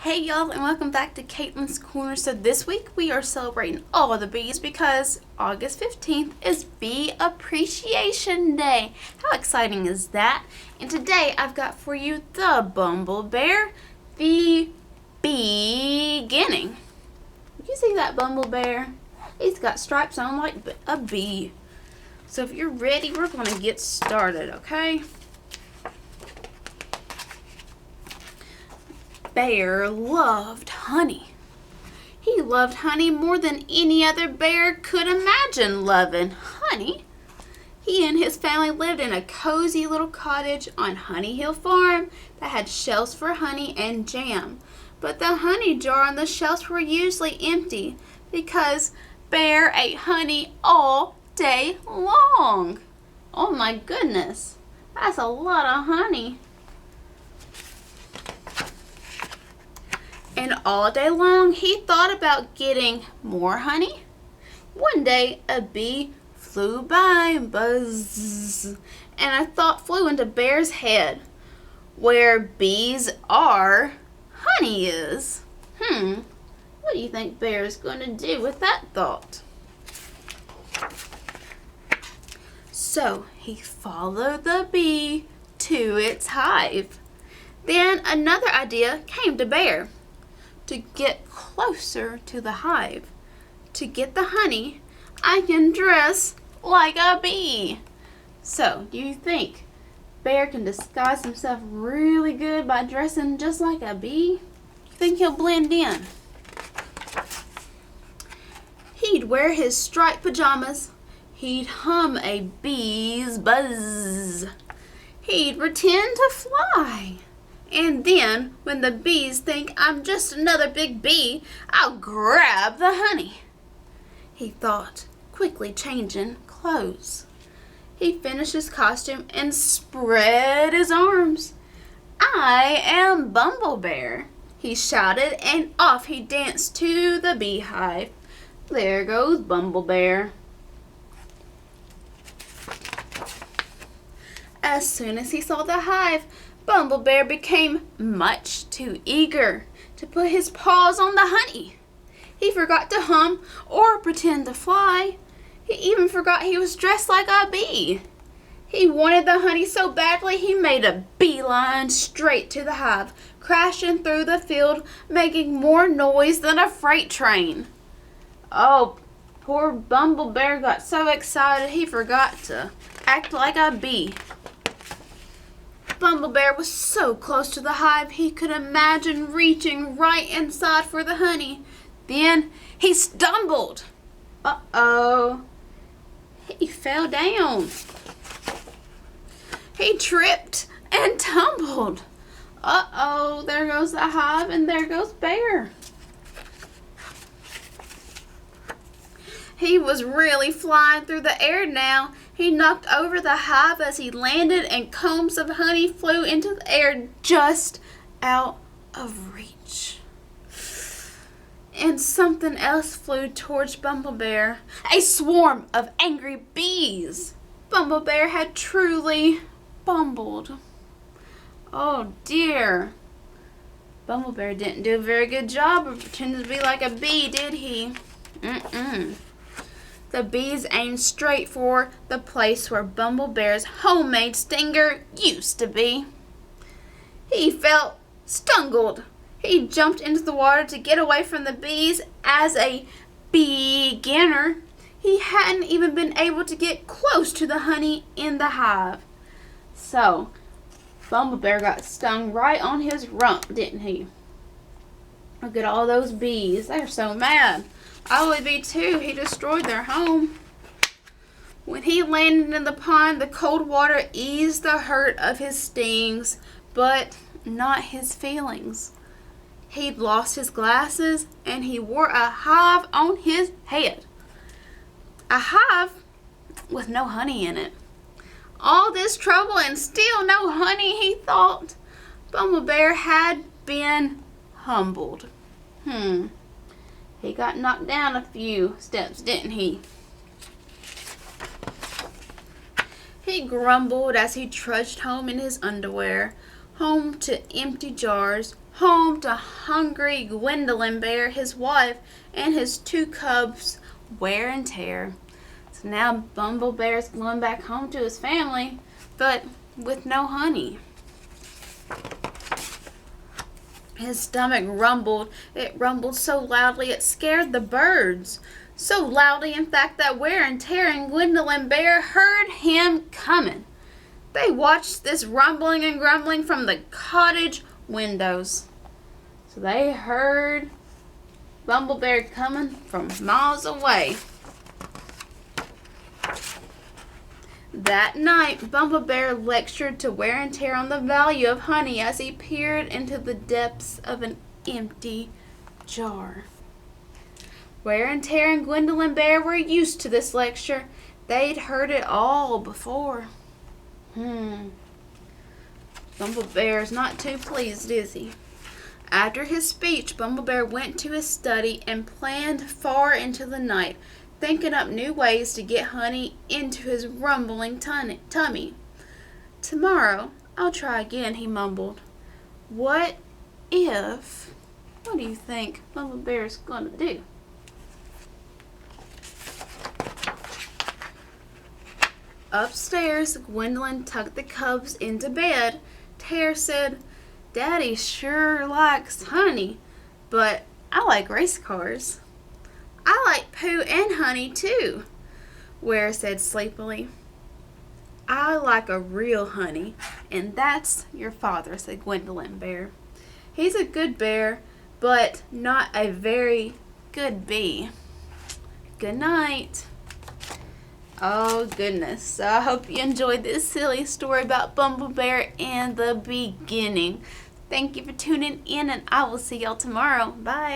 Hey y'all, and welcome back to Caitlyn's Corner. So this week we are celebrating all the bees because August 15th is Bee Appreciation Day. How exciting is that? And today I've got for you the Bumble Bear, the BEEginning. You see that Bumble Bear? He's got stripes on like a bee. So if you're ready, we're going to get started, okay? Bear loved honey. He loved honey more than any other bear could imagine loving honey. He and his family lived in a cozy little cottage on Honey Hill Farm that had shelves for honey and jam. But the honey jar on the shelves were usually empty because Bear ate honey all day long. Oh my goodness, that's a lot of honey. And all day long, he thought about getting more honey. One day, a bee flew by, buzz, and a thought flew into Bear's head. Where bees are, honey is. What do you think Bear's going to do with that thought? So, he followed the bee to its hive. Then another idea came to Bear. To get closer to the hive, to get the honey, I can dress like a bee. So, do you think Bear can disguise himself really good by dressing just like a bee? Do you think he'll blend in? He'd wear his striped pajamas. He'd hum a bee's buzz. He'd pretend to fly. And then, when the bees think I'm just another big bee, I'll grab the honey, he thought, quickly changing clothes. He finished his costume and spread his arms. I am Bumble Bear, he shouted, and off he danced to the beehive. There goes Bumble Bear. As soon as he saw the hive, Bumble Bear became much too eager to put his paws on the honey. He forgot to hum or pretend to fly. He even forgot he was dressed like a bee. He wanted the honey so badly he made a beeline straight to the hive, crashing through the field, making more noise than a freight train. Oh, poor Bumble Bear got so excited he forgot to act like a bee. Bumble Bear was so close to the hive he could imagine reaching right inside for the honey. Then he stumbled. Uh-oh. He fell down. He tripped and tumbled. Uh-oh, there goes the hive and there goes Bear. He was really flying through the air now. He knocked over the hive as he landed, and combs of honey flew into the air just out of reach. And something else flew towards Bumble Bear. A swarm of angry bees. Bumble Bear had truly bumbled. Oh dear. Bumble Bear didn't do a very good job of pretending to be like a bee, did he? The bees aimed straight for the place where Bumble Bear's homemade stinger used to be. He felt stungled. He jumped into the water to get away from the bees. As a beginner, he hadn't even been able to get close to the honey in the hive. So, Bumble Bear got stung right on his rump, didn't he? Look at all those bees. They're so mad. I would be too. He destroyed their home. When he landed in the pond, the cold water eased the hurt of his stings, but not his feelings. He'd lost his glasses, and he wore a hive on his head. A hive with no honey in it. All this trouble and still no honey, he thought. Bumble Bear had been humbled. He got knocked down a few steps, didn't he? He grumbled as he trudged home in his underwear, home to empty jars, home to hungry Gwendolyn Bear, his wife, and his 2 cubs, Wear and Tear. So now Bumble Bear's going back home to his family, but with no honey. His stomach rumbled. It rumbled so loudly it scared the birds. So loudly, in fact, that Wear and Tear and Gwendolyn Bear heard him coming. They watched this rumbling and grumbling from the cottage windows. So they heard Bumble Bear coming from miles away. That night, Bumble Bear lectured to Wear and Tear on the value of honey as he peered into the depths of an empty jar. Wear and Tear and Gwendolyn Bear were used to this lecture. They'd heard it all before. Bumble Bear's not too pleased, is he? After his speech, Bumble Bear went to his study and planned far into the night, thinking up new ways to get honey into his rumbling tummy. Tomorrow, I'll try again, he mumbled. What do you think Bumble Bear's gonna do? Upstairs, Gwendolyn tucked the cubs into bed. Tear said, Daddy sure likes honey, but I like race cars. I like poo and honey too, Wear said sleepily. I like a real honey, and that's your father, said Gwendolyn Bear. He's a good bear, but not a very good bee. Good night. Oh goodness, so I hope you enjoyed this silly story about Bumble Bear and the beginning. Thank you for tuning in, and I will see y'all tomorrow. Bye.